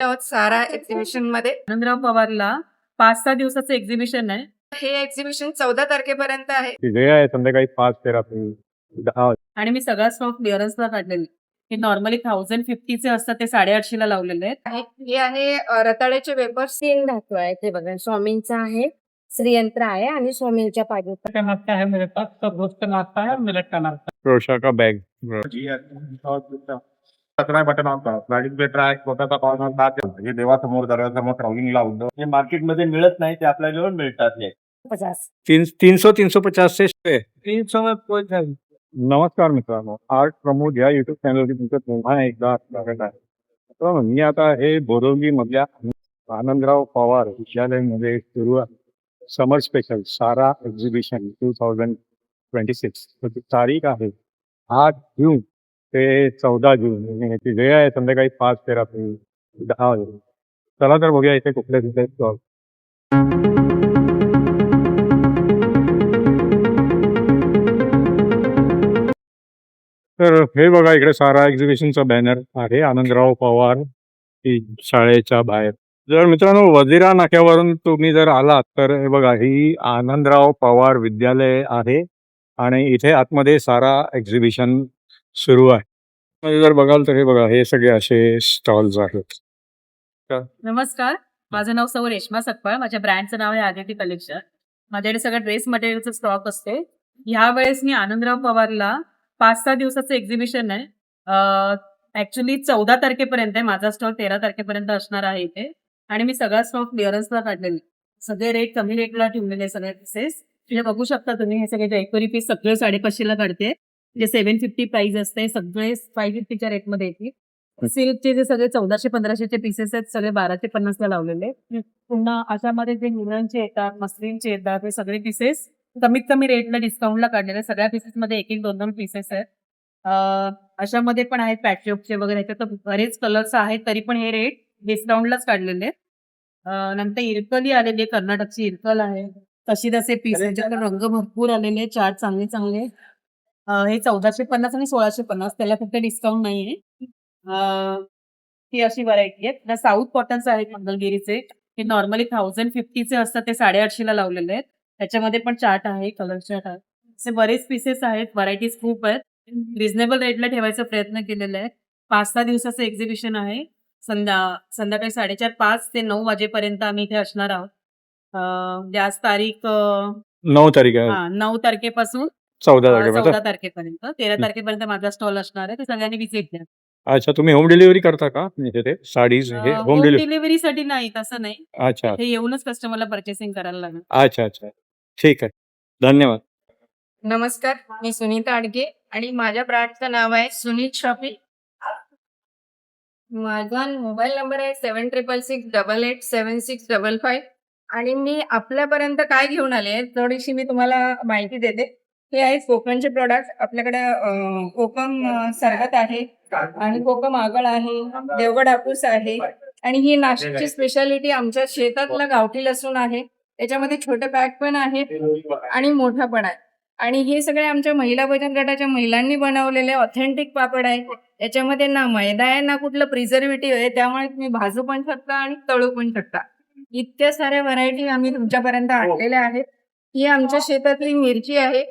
आहोत सारा एक्झिबिशन मध्ये. आनंदराव पवारला 5-6 दिवसाचं एक्झिबिशन आहे. हे एक्झिबिशन 14 तारखेपर्यंत आहे. वेळ आहे संध्याकाळी 5-13 ते 10. आणि मी सगळा स्टॉक क्लिअरन्सला काढलेले. हे नॉर्मली 1050चे असतात, ते 850 ला लावलेले आहेत. हे आहे रताळ्याचे वेपर्स. 3 धातू आहेत. हे बघा, स्वामींचा आहे, श्रीयंत्र आहे आणि स्वामींच्या पादुका. का नाश्ता है मेरे पास, सब रोज का नाश्ता है, मिलट का नाश्ता क्रोशा का बैग. सतरा बटन होता गाडीत बेटर आहे स्वतःचा कॉर्नर दात हे देवासमोर दरवाजासमोर ट्रॅव्हलिंग लावलं हे मार्केटमध्ये मिळत नाही ते आपल्याजवळ मिळतात हे 50. 300-350 से 300 में कोई नहीं। नमस्कार मित्रांनो, आर्ट प्रमोद या युट्यूब चॅनलवरती तुमचं पुन्हा एकदा स्वागत आहे. मित्रांनो, मी आता हे बोरिवली मधल्या आनंदराव पवार विद्यालयामध्ये सुरू आहे समर स्पेशल सारा एक्झिबिशन 2026. त्याची तारीख आहे 8 जून ते 14 जून. आणि याची वेळ आहे संध्याकाळी 5-13 ते 10 वाजे. चला तर बघूया इथे कुठले कुठले स्टॉल. तर हे बघा, इकडे सारा एक्झिबिशनचा बॅनर आहे आनंदराव पवार शाळेच्या बाहेर. जर मित्रांनो वजिरा नाक्यावरून तुम्ही जर आलात तर हे बघा, ही आनंदराव पवार विद्यालय आहे आणि इथे आतमध्ये सारा एक्झिबिशन सुरू आहे. म्हणजे जर बघाल तर हे बघा, हे सगळे असे स्टॉल्स आहेत. नमस्कार, माझं नाव सौ रेश्मा सकपाळ. माझ्या ब्रँडचं नाव आहे आदिती कलेक्शन. माझ्याकडे सगळं ड्रेस मटेरियलचं स्टॉक असते. यावेळेस मी आनंदराव पवारला 5-6 दिवसाचं एक्झिबिशन आहे. ऍक्च्युली 14 तारखेपर्यंत आहे. माझा स्टॉक 13 तारखेपर्यंत असणार आहे इथे. आणि मी सगळा स्टॉक क्लिअरन्सला काढलेले. सगळे रेट कमी रेटला ठेवलेले सगळे पीसेस. हे बघू शकता तुम्ही, हे सगळे जयपुरी पीस सगळे 550ला काढते. जे 750 प्राइस असते, सगळे 550च्या रेटमध्ये येतील. सिल्कचे जे सगळे 1400-1500चे पीसेस आहेत, सगळे 1250ला लावलेले. पुन्हा अशामध्ये जे न्यूरनचे येतात, मस्लिनचे येतात, हे सगळे पीसेस कमीत कमी रेटला डिस्काउंटला काढलेले. सगळ्या पीसेसमध्ये 1-1, 2-2 पीसेस आहेत. अशामध्ये पण आहेत पॅचवर्कचे वगैरे. ह्याच्यात तर बरेच कलर्स आहेत, तरी पण हे रेट डिस्काउंटलाच काढलेले आहेत. नंतर इरकली आलेली आहे, कर्नाटकची इरकल आहे. तशी तसे पीस, त्याच्याकडे रंग भरपूर आलेले, चार्ट चांगले चांगले. हे 1450 आणि 1650, त्याला फक्त डिस्काउंट नाहीये. ही अशी व्हरायटी आहे. साऊथ कॉटन्स आहेत मंगलगिरीचे. हे नॉर्मली 1050चे असतात, ते 850ला लावलेले आहेत. त्याच्यामध्ये पण चार्ट आहे, कलर चार्ट आहे. असे बरेच पीसेस आहेत, व्हरायटीज खूप आहेत. रिझनेबल रेटला ठेवायचा प्रयत्न केलेला आहे. 5-6 दिवसाचं एक्झिबिशन आहे. संध्याकाळी 4:30 ते 9 वाजेपर्यंत आम्ही इथे असणार आहोत. आज तारीख 9 तारीख आहे. 9 तारखेपासून 14 तारखेपर्यंत. 14 तारखेपर्यंत. 13 तारखेपर्यंत माझा स्टॉल असणार आहे. ते सगळ्यांनी व्हिजिट द्या. अच्छा, तुम्ही होम डिलिव्हरी करता का इथे ते साडीज हे होम होम डिलिव्हरी? डिलिव्हरीसाठी नाही, तसं नाही. अच्छा हे येऊनच कस्टमरला पर्चेसिंग करायला लागेल. अच्छा अच्छा, ठीक आहे, धन्यवाद. नमस्कार, मी सुनीता आडगे आणि माझ्या ब्रँडचं नाव आहे सुनीत शॉपिंग. माझा मोबाईल नंबर आहे 7666887655. आणि मी आपल्यापर्यंत काय घेऊन आले थोडीशी मी तुम्हाला माहिती देते. हे आहेत कोकमचे प्रोडक्ट. आपल्याकडे कोकम सरबत आहे आणि कोकम आगळ आहे, देवगड हापूस आहे. आणि ही नाशिकची स्पेशालिटी आमच्या शेतातला गावठी लसूण आहे. त्याच्यामध्ये छोटे पॅक पण आहे आणि मोठा पण आहे. आणि हे सगळे आमच्या महिला बचत गटाच्या महिलांनी बनवलेले ऑथेंटिक पापड आहे. याच्यामध्ये ना मैदा आहे ना कुठलं प्रिझर्वेटिव्ह आहे, त्यामुळे तुम्ही भाजू पण शकता आणि तळू पण शकता. इतक्या साऱ्या व्हरायटी आम्ही तुमच्यापर्यंत आणलेल्या आहेत. ही आमच्या शेतातली मिरची आहे.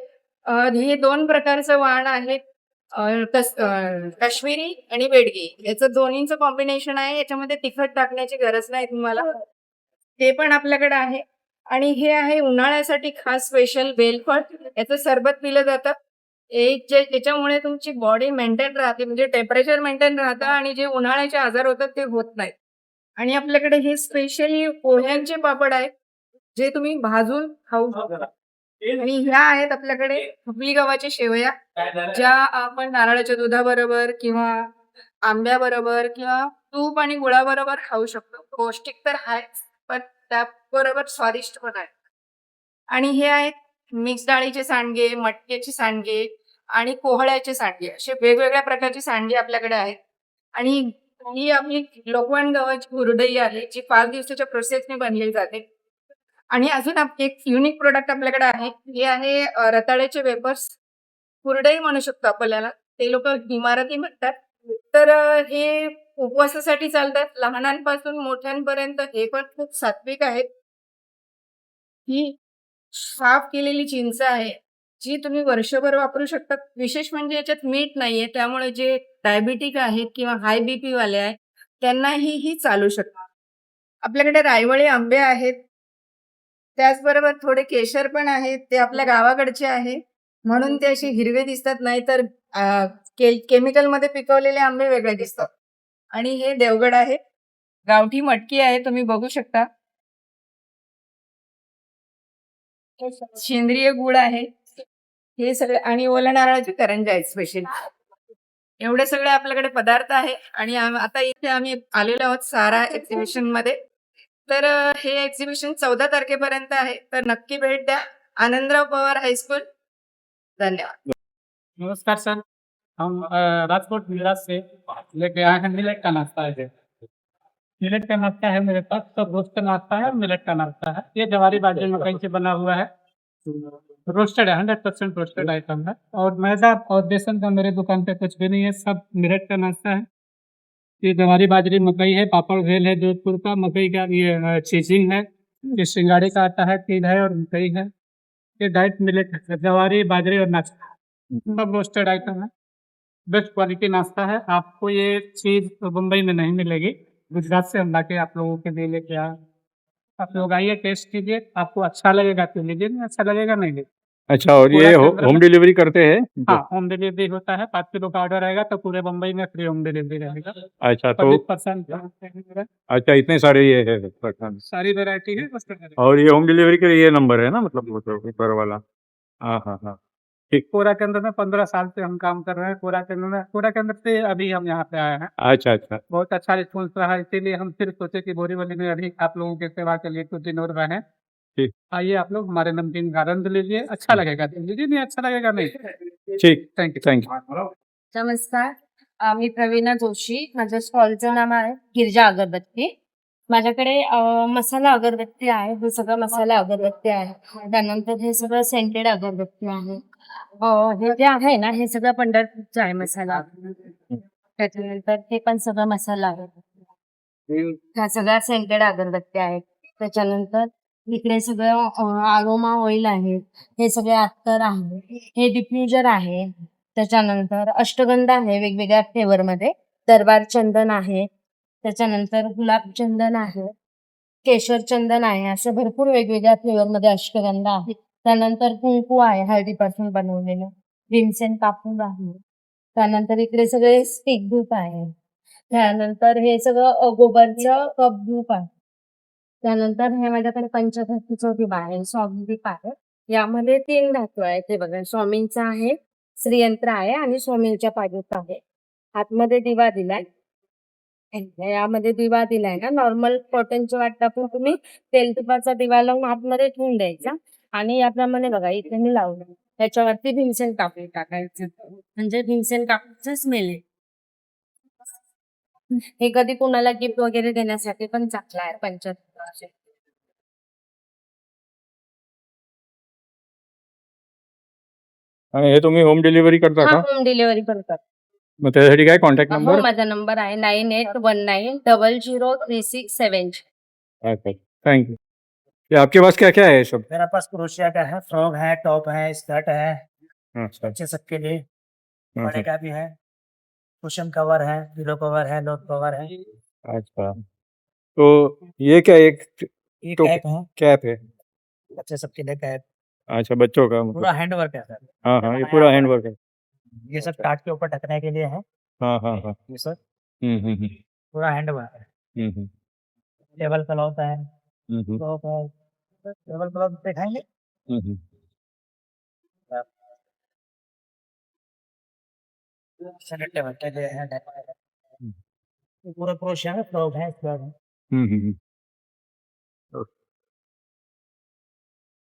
हे 2 प्रकारचं वाण आहे, काश्मीरी आणि बेडगी. याचं दोन्हीचं कॉम्बिनेशन आहे. याच्यामध्ये तिखट टाकण्याची गरज नाही तुम्हाला. ते पण आपल्याकडे आहे. आणि हे आहे उन्हाळ्यासाठी खास स्पेशल बेलफळ. याचं सरबत पिलं जातं. त्याच्यामुळे तुमची बॉडी मेंटेन राहते, म्हणजे टेम्परेचर मेंटेन राहतं आणि जे उन्हाळ्याचे आजार होतात ते होत नाहीत. आणि आपल्याकडे हे स्पेशली पोह्यांचे पापड आहेत, जे तुम्ही भाजून खाऊ शकता. आणि ह्या आहेत आपल्याकडे खपली गव्हाच्या शेवया, ज्या आपण नारळाच्या दुधाबरोबर किंवा आंब्याबरोबर किंवा तूप आणि गुळाबरोबर खाऊ शकतो. पौष्टिक तर आहेच, पण त्याबरोबर स्वादिष्ट पण आहे. आणि हे आहेत मिक्स डाळीचे सांडगे, मटक्याचे सांडगे आणि कोहळ्याचे सांडगे. असे वेगवेगळ्या प्रकारचे सांडगे आपल्याकडे आहेत. आणि ही आपली लोकवण गव्हाची हुरडई आहे, जी 5 दिवसाच्या प्रोसेसने बनलेली जाते. आणि अजून एक युनिक प्रोडक्ट आपल्याकडे आहे. हे आहे रताळ्याचे वेपर्स. हुरडई म्हणू शकतो आपल्याला. ते लोक इमारती म्हणतात. तर हे उपवासासाठी चालतात. लहानांपासून मोठ्यांपर्यंत हे पण खूप सात्विक आहेत. ही साफ केलेली चिंच आहे, जी तुम्ही वर्षभर वापरू शकता. विशेष म्हणजे याच्यात मीठ नाहीये, त्यामुळे जे डायबिटिक आहेत किंवा हाय बीपी वाले आहेत, त्यांनाही ही चालू शकतं. आपल्याकडे रायवळी आंबे आहेत. त्याचबरोबर थोडे केशर पण आहेत. ते आपल्या गावाकडचे आहे. म्हणून ते असे हिरवे दिसतात. नाहीतर केमिकलमध्ये पिकवलेले आंबे वेगळे दिसतात. आणि हे देवगड आहे. गावठी मटकी आहे. तुम्ही बघू शकता. सेंद्रिय गूळ आहे. हे सगळे आणि ओल्या नारळाचे करंज्या आहेत स्पेशल. एवढे सगळे आपल्याकडे पदार्थ आहे आणि आता इथे आम्ही आलेलो आहोत सारा एक्झिबिशनमध्ये. तर हे एक्झिबिशन 14 तारखेपर्यंत आहे. तर नक्की भेट द्या. आनंदराव पवार हायस्कूल. धन्यवाद. नमस्कार सर, हम राजकोट गुजरात से लेके आए हैं मिलेट का नाश्ता है। मिलेट का नाश्ता है मेरे पास, सब रोस्ट का नाश्ता है और मिलेट का नाश्ता है। ये जवारी बाजरे मकई से बना हुआ है, रोस्टेड है, 100% रोस्टेड आइटम है। और मैदा और बेसन का मेरे दुकान पे कुछ भी नहीं है, सब मिलेट का नाश्ता है। ये जवारी बाजरी मकई है, पापड़ भेल है जोधपुर का, मकई का ये चीजिंग है, ये सिंगाड़े का आटा है, तिल है और मकई है। ये डाइट मिलेट है, जवारी बाजरी और नाश्ता सब रोस्टेड आइटम है। बेस्ट क्वालिटी नाश्ता है। आपको ये चीज़ मुंबई में नहीं मिलेगी, गुजरात से हम लाके आप लोगों के लिए लेके आए। आप लोग आइए, टेस्ट कीजिए, आपको अच्छा लगेगा तो लीजिए, नहीं अच्छा लगेगा नहीं लीजिए। अच्छा, और पूरा ये केंद्र होम में डिलीवरी करते हैं? हाँ, होम डिलीवरी होता है। 5 किलो का ऑर्डर आएगा तो पूरे मुंबई में फ्री होम डिलीवरी रहेगा। अच्छा, तो 25% अच्छा, इतने सारे ये है प्रकार। सारी वैरायटी है बस। और ये होम डिलीवरी के लिए ये नंबर है ना, मतलब वो तो ऊपर वाला? हाँ हाँ हाँ, ठीक। पूरा केंद्र में 15 साल से हम काम कर रहे हैं। पूरा केंद्र से अभी हम यहाँ पे आए हैं। अच्छा अच्छा, बहुत अच्छा रिस्पॉन्स रहा, इसीलिए हम फिर सोचे कि बोरीवली में अभी आप लोगों की सेवा के लिए कुछ दिन और रहें। ठीक आइए आप लोग हमारे नमकीन का आनंद लीजिए, अच्छा लगेगा तो लीजिए, नहीं अच्छा लगेगा नहीं। ठीक, थैंक यू। Thank you. नमस्कार. मी प्रवीणा जोशी. माझ्या स्टॉलचं नाव आहे गिरजा अगरबत्ती. माझ्याकडे मसाला अगरबत्ती आहे. हे सगळं मसाला अगरबत्ती आहे. त्यानंतर हे सगळं सेंटेड अगरबत्ती आहे. हे जे आहे ना, हे सगळं पंढरपूरचं आहे मसाला. त्याच्यानंतर हे पण सगळं मसाला आहे. ह्या सगळ्या सेंटेड अगरबत्ती आहेत. त्याच्यानंतर इकडे सगळं अरोमा ऑइल आहे. हे सगळे अत्तर आहे. हे डिफ्युजर आहे. त्याच्यानंतर अष्टगंध आहे वेगवेगळ्या फ्लेवरमध्ये. दरबार चंदन आहे. त्याच्यानंतर गुलाब चंदन आहे. केशर चंदन आहे. असे भरपूर वेगवेगळ्या फ्लेवरमध्ये अष्टगंध आहे. त्यानंतर कुंकू आहे हळदीपासून बनवलेलं. भीमसेन कापूर आहे. त्यानंतर इकडे सगळे स्टिक धूप आहे. त्यानंतर हे सगळं गोबरचं कप धूप आहे. त्यानंतर हे माझ्याकडे पंचधातूचं दिवा आहे. स्वामी दीप आहे. यामध्ये 3 धातू आहेत. हे बघा, स्वामींचा आहे, श्रीयंत्र आहे आणि स्वामींच्या पादुका आहे. आतमध्ये दिवा दिलाय. यामध्ये दिवा दिलाय ना, नॉर्मल कॉटनच्या वाट टाकून तुम्ही तेल तुपाचा दिवा लावून आतमध्ये ठेवून द्यायचा आणि याप्रमाणे बघा इथे मी लावलं. त्याच्यावरती भीमसेन कापूर टाकायचं, म्हणजे भीमसेन कापूरचं स्मेल आहे. हे कधी कोणाला गिफ्ट वगैरे देण्यासाठी पण चांगलं आहे. पंचधातूचे. आणि हे तुम्ही होम डिलिव्हरी करता हा, का? होम डिलिव्हरी करतात. मग त्यासाठी काय कॉन्टॅक्ट हो, नंबर? माझा नंबर आहे 9819003670. अच्छा, थैंक यू। ये आपके पास क्या क्या है सब? मेरे पास क्रोशिया का है, फ्रॉक है, टॉप है, स्कर्ट है, अच्छा बच्चे सबके लिए बड़े अच्छा का भी है, कुशन कवर है, पिलो कवर है, लोट कवर है, अच्छा, तो ये क्या एक ये तो कैप है, कैप है? बच्चे सबके लिए कैप, अच्छा, बच्चों का पूरा मतलब? हैंडवर्क है सर। हाँ हाँ, ये पूरा हैंडवर्क है। ये सब टाट के ऊपर ढकने के लिए है, हाँ हाँ हाँ, ये सब हम्म। पूरा हैंडवर्क है। हम्म टेबल क्लॉथ है, हम्म क्लॉथ है, टेबल क्लॉथ दिखाएंगे, हम्म सेनेट टेबल के लिए है, ये पूरा क्रोशिया है, फ्रॉक है, स्कर्ट है। हम्म।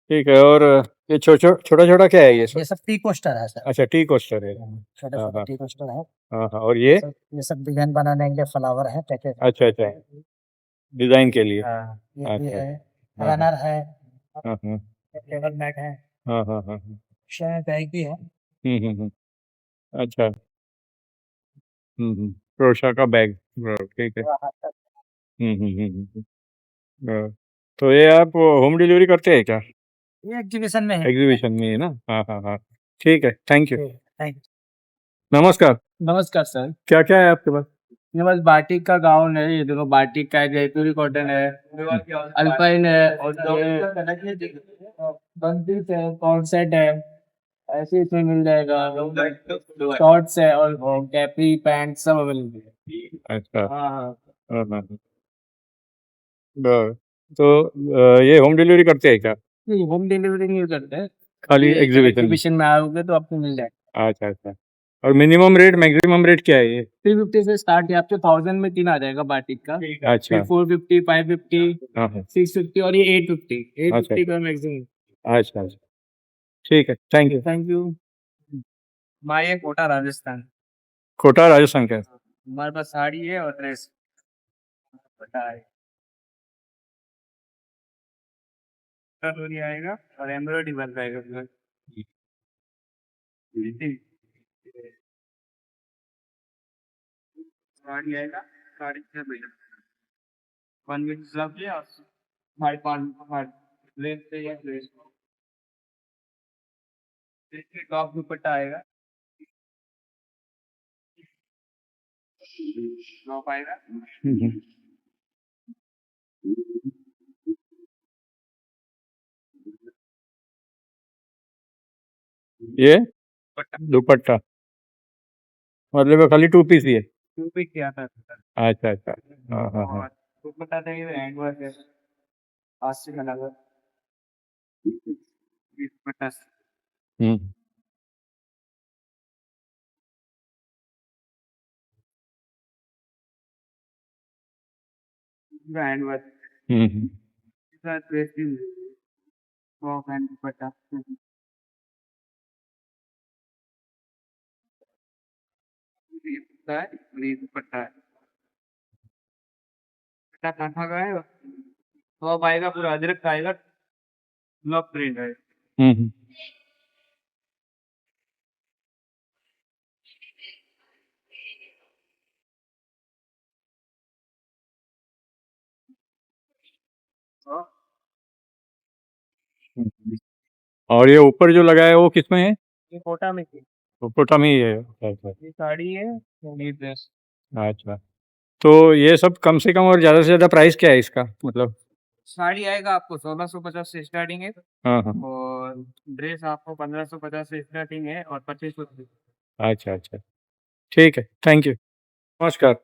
ठीक है, और ये छोटा छोटा क्या है ये सब? ये सब टी कोस्टर है सर, अच्छा, टी कोस्टर है। छोटे हाँ, छोटे हाँ। टी कोस्टर है। हाँ हाँ, और ये? ये सब डिजाइन बनाने के लिए फ्लावर है, पैकेट। अच्छा अच्छा, डिजाइन के लिए। हाँ, ये अच्छा, है, हाँ रनर है, हाँ हाँ टेबल मैट है, हाँ हाँ हाँ, शेयर बैग भी है। अच्छा। क्रोशा का बैग, ठीक है। तो ये आप होम डिलीवरी करते हैं क्या? ये एग्जीबिशन में है। एग्जीबिशन में है ना? हाँ हाँ हाँ, ठीक है, थैंक यू। थैंक नमस्कार, नमस्कार सर। क्या क्या है आपके पास? ये बस बाटिक का गाउन है, ये देखो बाटिक का है, जयपुरी कॉटन है, अल्पाइन है, और बंदिश है, कॉर्ड सेट है, ऐसे इसमें मिल जाएगा। शॉर्ट्स है और कैपरी पैंट सब अवेलेबल है। अच्छा, हाँ हाँ। हाँ हाँ हाँ। तो ये होम डिलीवरी करते हैं क्या? नहीं, होम डिलीवरी नहीं करते हैं, खाली एग्जीबिशन? एग्जीबिशन में आओगे तो आपको मिल जाएगा। अच्छा अच्छा। और मिनिमम रेट मैक्सिमम रेट क्या है ये? 350 से स्टार्ट है, आपके 1000 में 3 आ जाएगा बाटिक का। अच्छा, 450, 550, हाँ हाँ, 650 और ये 850। अच्छा 850 का मैक्सिमम। अच्छा अच्छा, ठीक है, थैंक यू। Thank you. माए कोटा राजस्थान। कोटा राजस्थान का है? हमारे पास साड़ी है और ड्रेस पता है, कटोरी आएगा और एम्ब्रॉयडरी बन जाएगा पूरा। साड़ी आएगा, साड़ी से मिलेगा 1 मीटर सब ये और 5.5 ड्रेस से या ड्रेस के टॉप दुपट्टा आएगा, टॉप आएगा। हम्म। ये दुपट्टा मतलब ये खाली 2 पीस ही है? 2 पीस क्या आता है अच्छा अच्छा, हाँ हाँ हाँ। और दुपट्टा चाहिए हैंड वर्क है, हाथ से बना हुआ ये दुपट्टा हम्म हैंड वर्क हम्म। ड्रेस भी फ्रॉक एंड दुपट्टा। ये दुपट्टा है और ये दुपट्टा है, दुपट्टा कहाँ का है तो अब आएगा पूरा अजरक का आएगा, ब्लॉक प्रिंट है। हम्म। और ये ऊपर जो लगा है वो किसमें है? ये कोटा में थी, वो कोटा में ही है? अच्छा ये साड़ी है और ये ड्रेस। अच्छा। तो ये सब कम से कम और ज़्यादा से ज़्यादा प्राइस क्या है इसका, मतलब? साड़ी आएगा आपको 1650 से स्टार्टिंग है, हाँ हाँ, और ड्रेस आपको 1550 से स्टार्टिंग है और 2500 से। अच्छा अच्छा, ठीक है, थैंक यू। नमस्कार,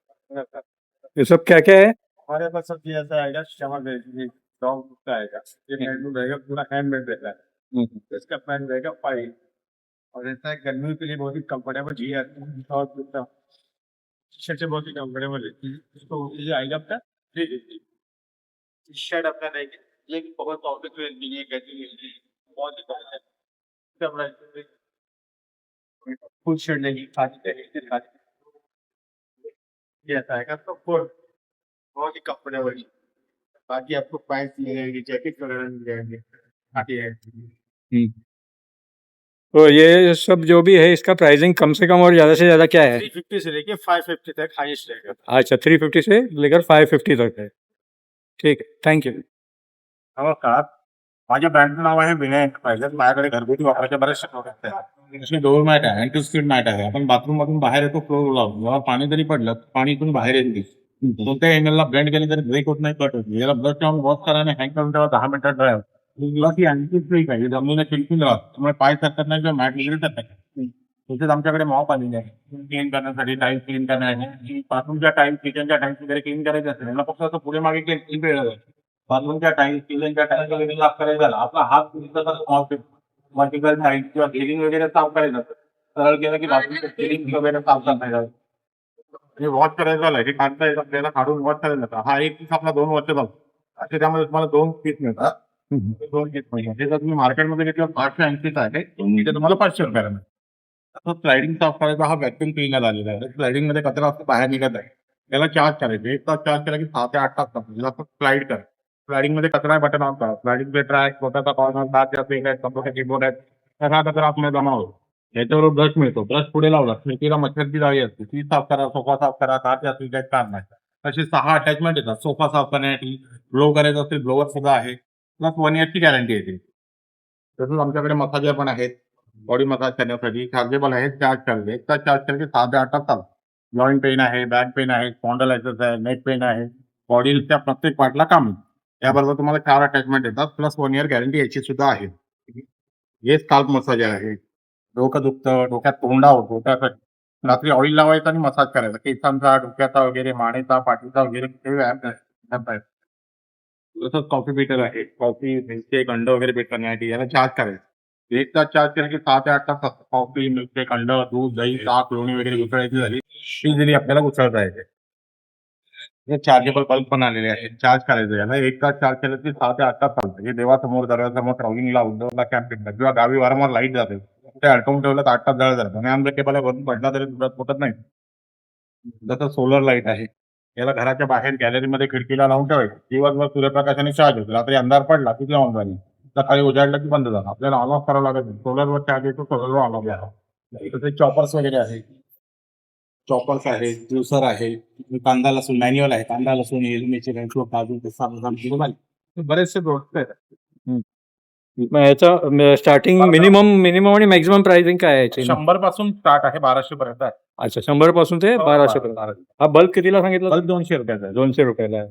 ये सब क्या क्या है? हमारे पास सब चीज ऐसा आएगा, शमर डॉग का आएगा, ये हैंडलूम रहेगा, पूरा हैंडमेड रहता है। इसका पैंट रहेगा 5 और ऐसा है गर्मियों के लिए बहुत ही कंफर्टेबल जी है, और शर्ट से बहुत ही कंफर्टेबल है। इसको ये आएगा अपना 350। शर्ट अपना रहेगा, ये भी बहुत ऑफिस में नहीं है, कहती है बहुत ही कम है। सब फुल शर्ट लेगी, खादी रहेगी, खादी ये ऐसा आएगा तो फुल बहुत ही कंफर्टेबल है। बाकी आपको पैंट मिल जाएंगे, जैकेट वगैरह मिल जाएंगे, बाकी है। तो ये सब जो भी है इसका प्राइसिंग कम से कम और ज़्यादा से ज़्यादा क्या है? 350 से लेके 550 तक हाईएस्ट रहेगा। अच्छा, 350 से लेकर 550 तक है, ठीक है, थँक यू. नमस्कार, माझ्या ब्रँडचं नाव आहे विनायक पाहिलं. माझ्याकडे घरगुती वापरायचे बरेचसे प्रोडक्ट आहेत. जसे डोअर मॅट आहे, अँटी स्किड मॅट आहे. आपण बाथरूम मधून बाहेर येतो फ्लोर लावून, जेव्हा पाणी जरी पडलं पाणी इथून बाहेर येत नाही. कोणत्या अँगलला ब्लेंड केलं तरी ब्रेक होत नाही, कट होत नाही. याला ब्रश लावून वॉश करा आणि हँग करून ठेवा 10 मिनिटात ड्राय होतं. प्लस ही अँटी स्किड आहे, जमिनीला चिटकून राहत, त्यामुळे पाय सरकत नाही किंवा मॅट निगडत नाही. तसेच आमच्याकडे मॉप आलेली आहे क्लीन करण्यासाठी, टाईल्स क्लीन करण्यासाठी. बाथरूमच्या टाईल्स, किचनच्या टाईल्स वगैरे क्लीन करायचे असेल यांना फक्त असं पुढे मागे केली वेळ लागेल. बाथरूमच्या टाईल्स, किचनच्या टाईल्स वगैरे साफ करायचं झालं, आपला हात वर्टिकल टाईल्स किंवा क्लिनिंग वगैरे साफ करायचं असतं, सरळ केलं की बाथरूमचं क्लिनिंग वगैरे साफ करता येतं. हे वॉश करायचं झालं, हे काढता येतं आपल्याला, काढून वॉश करायचं जातं. हा एक पीस आपला 2 वर्ष जातो. असे त्यामध्ये तुम्हाला 2 पीस मिळतात. 2 पीस मिळतात. हे जर तुम्ही मार्केटमध्ये घेतलं 880 आहे, इथे तुम्हाला 500 रुपयाला मिळतं. असं स्लायडिंग साफ करायचा हा व्हॅक्युम क्लीनर आलेला आहे. स्लायडिंग मध्ये कचरा असतो बाहेर निघत आहे, त्याला चार्ज करायचे. 1 तास चार्ज केला की 6 ते 8 तास लागतो. आपण स्लाइड करा, स्लायडिंग मध्ये कचरा बटन ऑन करा, स्लायडिंग प्लेट आहे, छोटासा कॉर्नर, 7 या पेन आहेत, कम्प्युटर कीबोर्ड आहेत, तर हा कचरा आपल्याला जमा होतो. याच्यावर ब्रश मिळतो. ब्रश पुढे लावला खिडकीला मच्छरची जाळी असते ती साफ करा, सोफा साफ करा, काच असतील काही काम नाही. असे 6 अटॅचमेंट येतात सोफा साफ करण्यासाठी. ब्लो करायचं असेल ब्लोअर सुद्धा आहे. प्लस 1 इयरची गॅरंटी येते. तसंच आमच्याकडे मसाजर पण आहेत. बॉडी मसाज करण्यासाठी चार्जेबल आहेत. चार्ज करायचे. एकदा चार्ज केले की 6 ते 8 तास चालतात. जॉईंट पेन आहे, बॅक पेन आहे, स्पॉन्डलायसिस आहे, नेक पेन आहे. बॉडीच्या प्रत्येक पार्टला काम आहे. त्याबरोबर तुम्हाला 4 अटॅचमेंट येतात प्लस 1 इयर गॅरंटी याची सुद्धा आहे. हे स्काल्प मसाजर आहे. डोकं दुखतं, डोक्यात कोंडा होतो, त्यासाठी रात्री ऑइल लावायचा आणि मसाज करायचा. केसांचा, डोक्याचा वगैरे, मानेचा, पाठीचा वगैरे कुठेही व्यायाम करता येतो. तसंच कॉफी बीटर आहे. कॉफी, मिल्कशेक, अंड वगैरे बीट करण्यासाठी याला चार्ज करायचं. एकदा चार्ज केलं की 6 ते 8 तास असतं. कॉफी, मिल्कशेक, अंड, दूध, दही, ताक, लोणी वगैरे घुसळायची झाली इझिली आपल्याला घुसळता येते. हे चार्जेबल बल्ब पण आलेले आहेत. चार्ज करायचं याला. एकदा चार्ज केलं की 6 ते 8 तास चालतं. हे देवासमोर, दरवाजासमोर, ट्रॅव्हलिंगला, आउटडोअरला, कॅम्पिंगला किंवा गावी वारंवार लाईट जाते. ते अडकवून ठेवलं तर 8 तास जळत जातं आणि अनब्रेकेबल आहे वरून पडला तरी तुटत फुटत नाही. जसं सोलर लाईट आहे. याला घराच्या बाहेर गॅलरीमध्ये खिडकीला लावून ठेवायचं. दिवसभर सूर्यप्रकाशाने चार्ज होतो. रात्री अंधार पडला की ऑन झाली. सकाळी उजाडलं की बंद झालं. आपल्याला ऑन ऑफ करावं लागत नाही. सोलरवर चार्ज येतो, सोलरवर ऑन ऑफ झाला. तसे चॉपर्स वगैरे आहेत. चॉपर्स आहेत, ज्युसर आहे, कांदा लसूण मॅन्युअल आहे. कांदा लसूण, हिरवी मिरची, रेणको, काजू, पिस्ता, बदाम, बरेचसे प्रोडक्ट आहेत. मग याचा स्टार्टिंग मिनिमम आणि मॅक्झिमम प्राइसिंग काय आहे याची? 100 पासून स्टार्ट आहे, 1200 पर्यंत आहे. अच्छा, 100 पासून ते 1200 पर्यंत. हा बल्ब कितीला सांगितलं? बल्ब 200 रुपयाचा आहे. 200 रुपयाला आहे.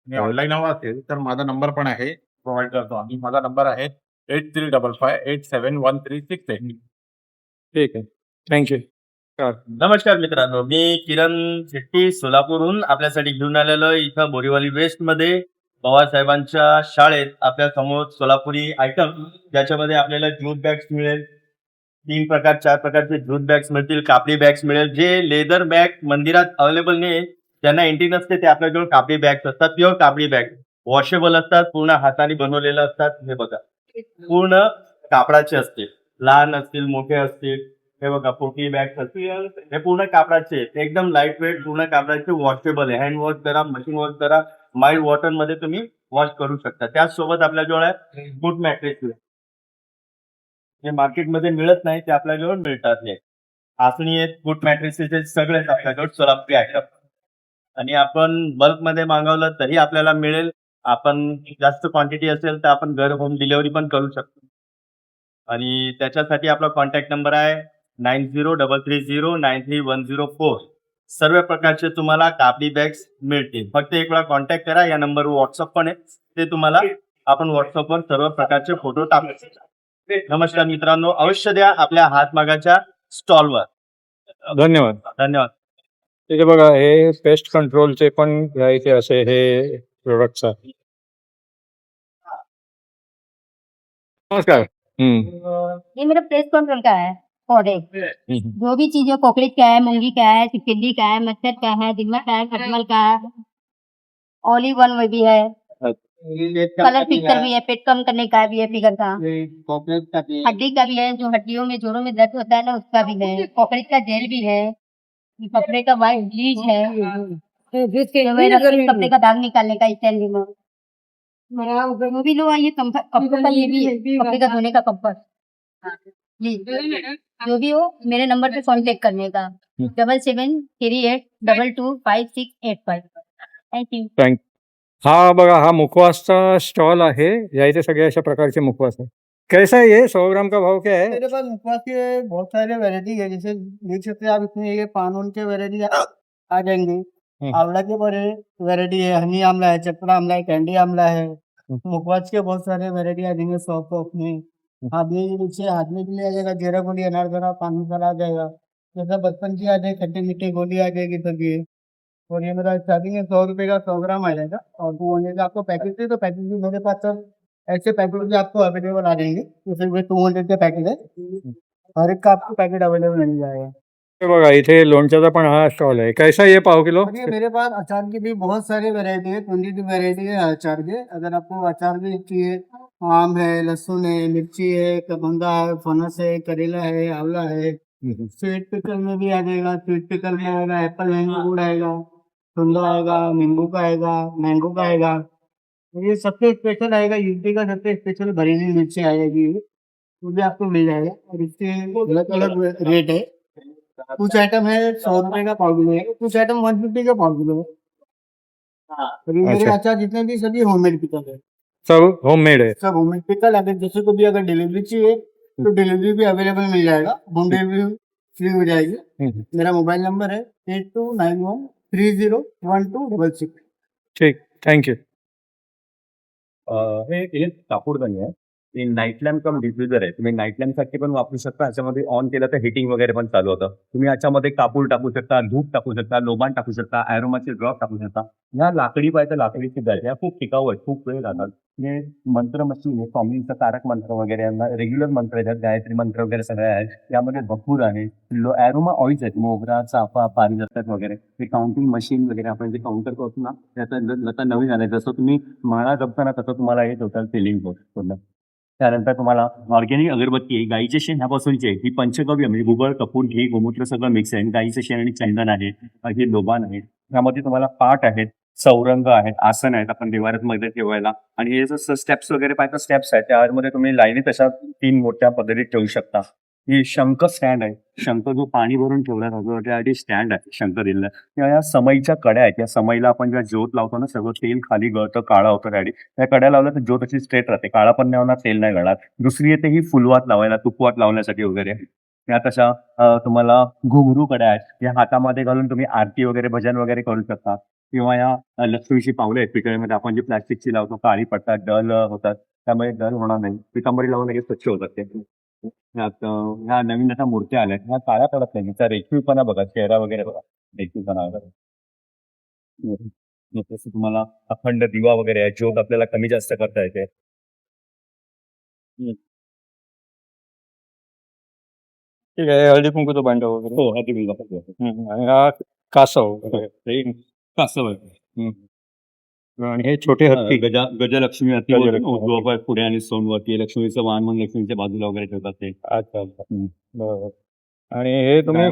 आणि ऑनलाईन हवा असेल तर माझा नंबर पण आहे, प्रोव्हाइड करतो आम्ही. माझा नंबर आहे 8355871368. ठीक आहे, थँक्यू. नमस्कार मित्रांनो, मी किरण शेट्टी सोलापूरहून आपल्यासाठी घेऊन आलेलो आहे. इथं बोरीवली वेस्ट मध्ये पवारसाहेबांच्या शाळेत आपल्या समोर सोलापुरी आयटम, ज्याच्यामध्ये आपल्याला ज्यूट बॅग्स मिळेल. 3 प्रकार 4 प्रकारचे ज्यूट बॅग्स मिळतील. कापडी बॅग्स मिळेल. जे लेदर बॅग मंदिरात अवेलेबल नाही, ज्यांना एंट्री नसते, ते आपल्याजवळ कापडी बॅग्स असतात. प्युअर कापडी बॅग वॉशेबल असतात. पूर्ण हाताने बनवलेले असतात. हे बघा, पूर्ण कापडाचे असतील. लहान असतील, मोठे असतील. हे बघा, पोटली बॅग असतील. हे पूर्ण कापडाचे आहेत. एकदम लाईट वेट, पूर्ण कापडाचे, वॉशेबल आहे. हँड वॉश करा, मशीन वॉश करा, माइल्ड वॉटर मध्ये तुम्ही वॉश करू शकता. त्याचसोबत आपल्याजवळ आहे फूट मॅट्रेस. जे मार्केटमध्ये मिळत नाही ते आपल्याजवळ मिळतात. हे आसनी आहेत, फूट मॅट्रेसेस सगळेच आपल्याजवळ सोलापुरी आयटम. आणि आपण बल्क मध्ये मागवलं तरी आपल्याला मिळेल. आपण जास्त क्वांटिटी असेल तर आपण घर होम डिलिव्हरी पण करू शकतो. आणि त्याच्यासाठी आपला कॉन्टॅक्ट नंबर आहे 9033093104. सर्व प्रकारचे तुम्हाला कापडी बॅग्स मिळतील. फक्त एक वेळा कॉन्टॅक्ट करा. या नंबरवर व्हॉट्सअप पण आहे, ते तुम्हाला आपण व्हॉट्सअपवर सर्व प्रकारचे फोटो टाकू. नमस्कार मित्रांनो, अवश्य द्या आपल्या हातमागाच्या स्टॉलवर. धन्यवाद. धन्यवाद. तिथे बघा, हे पेस्ट कंट्रोलचे पण इथे असे हे प्रोडक्ट्स आहेत. नमस्कार. ये मेरा प्रेस कंट्रोल का है पौधे, जो भी चीजें कोकड़ित का है, मूंगी का है, चिकनी का है, मच्छर का है, दिमक का है, खटमल का है, ऑल इन वन में भी है, कलर पिक्चर भी है, पेट कम करने का भी है, फिगर का, हड्डी का भी है, जो हड्डियों में जोड़ों में दर्द होता है ना, उसका भी है, कोकड़ित का जेल भी है, कपड़े का वाइट ब्लीच है, कपड़े का दाग निकालने का स्टैंड वो भी लो। ये कपड़ों का ये भी है, कपड़े का धोने का कंफर्ट जी, जो भी हो मेरे नंबर पे कांटेक्ट करने का 7738225685. Thank you. हा बघा, हा मुखवासचा स्टॉल आहे. या इथे सगळे अशा प्रकारचे मुखवास आहे. कैसा है ये? 100 ग्राम का भाव क्या है? मेरे पास मुखवास के बहुत सारे वैरायटी है, जैसे देख सकते हैं आप इसमें ये पान के वैरायटी आ जाएंगे। आंवला के बड़े वैरायटी है, हनी आंवला है, चपड़ा आंवला है, कैंडी आंवला है। मुखवास के बहुत सारे वैरायटी आ जाएंगे 100 में। हाँ, नीचे आदमी के लिए आ जाएगा, जीरा गोली, अनारदाना, पानी सारा आ जाएगा। जैसा बचपन की आ जाए, खट्टी मीठी गोली आ जाएगी सभी। और ये मेरा स्टार्टिंग है 100 रुपए का 100 ग्राम आ जाएगा। और 200 का आपको पैकेट है, तो पैकेट भी मेरे पास सब ऐसे पैकेट भी आपको अवेलेबल आ जाएंगे। जैसे 200 के पैकेट है, हर एक का आपको पैकेट अवेलेबल मिल जाएगा। हे बघा, इथे लोणच्याचा पण हा स्टॉल है। कैसा है ये पाव किलो? और ये मेरे पास अचार की भी बहुत सारी वैरायटी है, 22 वैरायटी है अचार के। अगर आपको अचार भी चाहिए, आम है, लहसुन है, मिर्ची है, कबंगा है, फनस है, करेला है, आंवला है। स्वीट पिकल में भी आ जाएगा। स्वीट पिकल में आएगा एप्पल मैंगो गुड़ आएगा, सुंदर आएगा, नींबू का आएगा, मैंगो का आएगा। ये सबसे स्पेशल आएगा, यूपी का सबसे स्पेशल बरेली मिर्ची आएगी। वो भी आपको मिल जाएगा और इसके अलग अलग रेट है। कुछ आइटम है 100 रुपए का पाव किलो है, कुछ आइटम 150 का पाव किलो है। और ये मेरे अच्छा। अचार जितने भी सभी होममेड पिकल है, सब होममेड है। सब होममेड पिकल। अगर जैसे को भी अगर डिलीवरी चाहिए तो डिलीवरी भी अवेलेबल मिल जाएगा, होम डिलीवरी फ्री हो जाएगी। मेरा मोबाइल नंबर है 8291301266। ठीक, थँक्यू. हे एक कापूरदानी आहे. हे नाईट लॅम्प कम डिफ्युजर आहे. तुम्ही नाईट लॅम्प साठी पण वापरू शकता. ह्याच्यामध्ये ऑन केलं तर हिटिंग वगैरे पण चालू होतं. तुम्ही याच्यामध्ये कापूर टाकू शकता, धूप टाकू शकता, लोबान टाकू शकता, अरोमाचे ड्रॉप टाकू शकता. ह्या लाकडी पाहिजे लाकडीची आहेत. ह्या खूप टिकाऊ आहेत, खूप वेळ जातात. हे मंत्र मशीन आहे, स्वामींचा तारक मंत्र वगैरे यांना रेग्युलर मंत्र आहेत, गायत्री मंत्र वगैरे सगळे आहेत. यामध्ये भरपूर आहे. अरोमा ऑइल्स आहेत, मोगरा, चाफा, पारिजातक वगैरे. हे काउंटिंग मशीन वगैरे आपण जे काउंटर करतो ना, त्याचं आता नवीन आलंय. जसं तुम्ही माळा जपताना तसं तुम्हाला हे टोटल फिलिंग होतं पूर्ण. त्यानंतर तुम्हाला ऑर्गॅनिक अगरबत्ती आहे, गाईच्या शेणापासूनची आहे. ही पंचगव्य म्हणजे गुगळ, कपूर, घी, गोमूत्र सगळं मिक्स आहे. गाईचं शेण आणि चंदन आहे. हे लोबान आहे. यामध्ये तुम्हाला पाट आहेत, चौरंग आहेत, आसन आहेत आपण देवाऱ्यात मध्ये ठेवायला. आणि हे जसं स्टेप्स वगैरे पाहिजे स्टेप्स आहेत, त्यामध्ये तुम्ही लाईनीत अशा 3 मोठ्या पद्धतीत ठेवू शकता. ही शंख स्टँड आहे. शंख जो पाणी भरून ठेवला जातो त्यासाठी स्टँड आहे शंख दिलेला. या समईच्या कड्या आहेत. या समईला आपण जेव्हा ज्योत लावतो ना, सगळं तेल खाली गळतं, काळा होतं त्यासाठी. त्या कड्या लावल्या तर ज्योत अशी स्ट्रेट राहते, काळा पण नाही होणार, तेल नाही गळणार. दुसरी येते ही फुलवात लावायला, तुपवात लावण्यासाठी वगैरे. या तशा तुम्हाला घुंगरू कड्या आहेत. या हातामध्ये घालून तुम्ही आरती वगैरे भजन वगैरे करू शकता. किंवा या लक्ष्मीची पावलं आहेत पितळेमध्ये, आपण जी प्लास्टिकची लावतो, काळी पडतात, डल होतात, त्यामुळे डल होणार नाही. पितांबरी लावून लगेच स्वच्छ होतात ते. यात ह्या नवीन आता मूर्त्या आल्यात, ह्या काळ्या पडत नाही. हिचा रेखीवपणा बघा, चेहरा वगैरे बघा, रेखीवपणा वगैरे. तसं तुम्हाला अखंड दिवा वगैरे आहे, ज्योत आपल्याला कमी जास्त करता येते. ठीक आहे. हळदी कुंकूचं भांडं वगैरे. हो, हळदी कुंकू. आणि हा कासव वगैरे. हे कासव आहे. आणि हे छोटे हत्ती. गजलक्ष्मी हत्ती गजलक्ष्मी. उजवा पुढे आणि सोनवरती लक्ष्मीचं वाहन म्हणून लक्ष्मीच्या बाजूला वगैरे ठेवतात ते. अच्छा, अच्छा. बरोबर. आणि हे तुम्ही काय?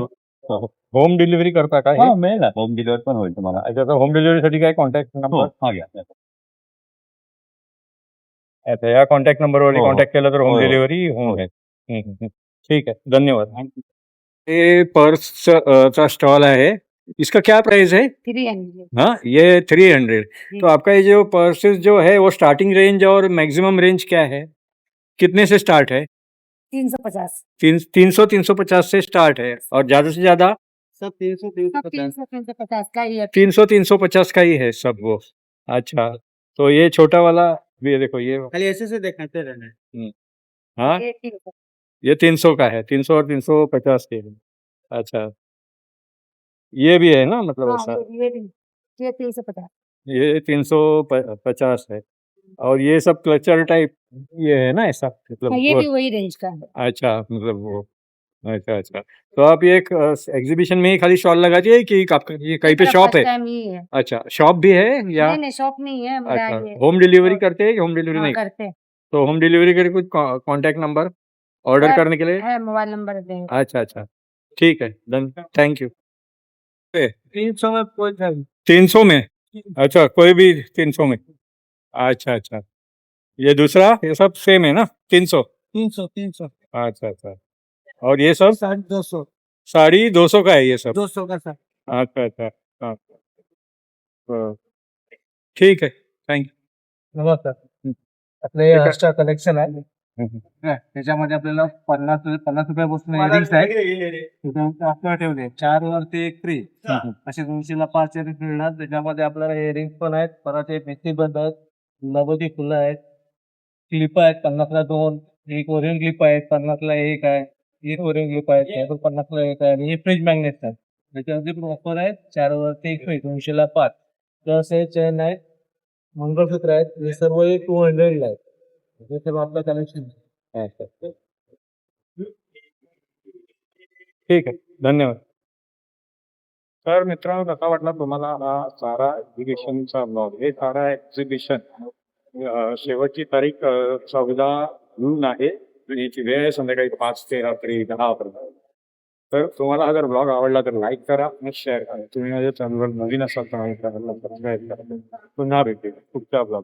होम डिलिव्हरी करता का हे? हा, मिळेल ना, होम डिलिव्हरी पण होईल तुम्हाला. त्याचा होम डिलिव्हरीसाठी काय कॉन्टॅक्ट हो, नंबर? हा घ्या. अच्छा, या कॉन्टॅक्ट नंबरवर हो, हो. कॉन्टॅक्ट केलं तर होम हो, हो. डिलिव्हरी होऊन जाईल. ठीक है, धन्यवाद. ये पर्स चा स्टॉल है, इसका क्या प्राइस है? 300 हाँ, ये 300. तो आपका ये जो पर्सेस जो है वो स्टार्टिंग रेंज और मैक्सिमम रेंज क्या है? कितने से स्टार्ट है? 350 300-350 से स्टार्ट है और ज्यादा से ज्यादा सब 300-350। 350 का ही है। 300-350 का ही है सब वो. अच्छा, तो ये छोटा वाला ये देखो ये खाली ऐसे से दिखाते रहना। हाँ, ये 300 ये 300 का है, 300 और 350 के हैं. अच्छा, ये भी है ना, मतलब हाँ, ऐसा ये 350 ये 350 है. और ये सब क्लचर टाइप ये है ना, ऐसा मतलब हाँ, ये वो. भी वही रेंज का है। अच्छा, मतलब वो. अच्छा, अच्छा. तो आप ये एक एग्जीबिशन में ही खाली स्टॉल लगाती है कि आपका ये कहीं पे मेरा शॉप फर्स्ट है? टाइम ही है। अच्छा, शॉप भी है या? नहीं नहीं, शॉप नहीं है मेरा अच्छा, ये। होम डिलीवरी करते हैं कि होम डिलीवरी हाँ, नहीं? करते हैं। तो होम डिलीवरी के लिए कुछ कॉन्टैक्ट नंबर ऑर्डर है- करने के लिए? है मोबाइल नंबर देंगे। अच्छा, अच्छा. ठीक है, डन, थैंक यू. 300 में कोई 300 में? अच्छा, कोई भी 300 में. अच्छा, अच्छा. ये दूसरा ये सब सेम है ना, 300? 300 अच्छा, अच्छा. और ये सब 200 साड़ी 200 का है ये सब? 200 का सर। अच्छा, अच्छा. हाँ. ठीक है, थँक यू. नमस्कार, आपलं हे एक्स्ट्रा कलेक्शन आहे. त्याच्यामध्ये आपल्याला 50 रुपयापासून इयरिंग्स आहेत. त्याच्यानंतर आपल्याला ठेवले 4 वरती 1 फ्री, असे 200ला 5 इयरिंग मिळणार. त्याच्यामध्ये आपल्याला इयरिंग्स पण आहेत, परत हे भिंती बंद आहेत, नगदी फुलं आहेत, क्लिप आहेत 50ला 2, एक ओरियन क्लिप आहे 50ला 1 आहे, एक ओरियन क्लिप आहे 50ला 1 आहे. आणि हे फ्रिज मॅग्नेट्स आहेत. त्याच्यावरती पण ऑफर आहेत, 4 वरती 1 फ्री, 200ला 5. प्लस हे चेन आहेत, मंगळसूत्र आहेत, हे सर्व 200ला आहेत. हे सर्व आपलं कलेक्शन आहे. ठीक आहे, धन्यवाद. तर मित्रांनो, कसा वाटला तुम्हाला हा सारा एक्झिबिशनचा ब्लॉग? हे सारा एक्झिबिशन शेवटची तारीख 14 जून आहे. याची वेळ आहे संध्याकाळी 5 ते रात्री 10 पर्यंत. तर तुम्हाला हा जर ब्लॉग आवडला तर लाईक करा आणि शेअर करा. तुम्ही माझ्या चॅनलवर नवीन असाल तर माझ्या चॅनलला सबस्क्राईब करा. पुन्हा भेटू पुढच्या ब्लॉग.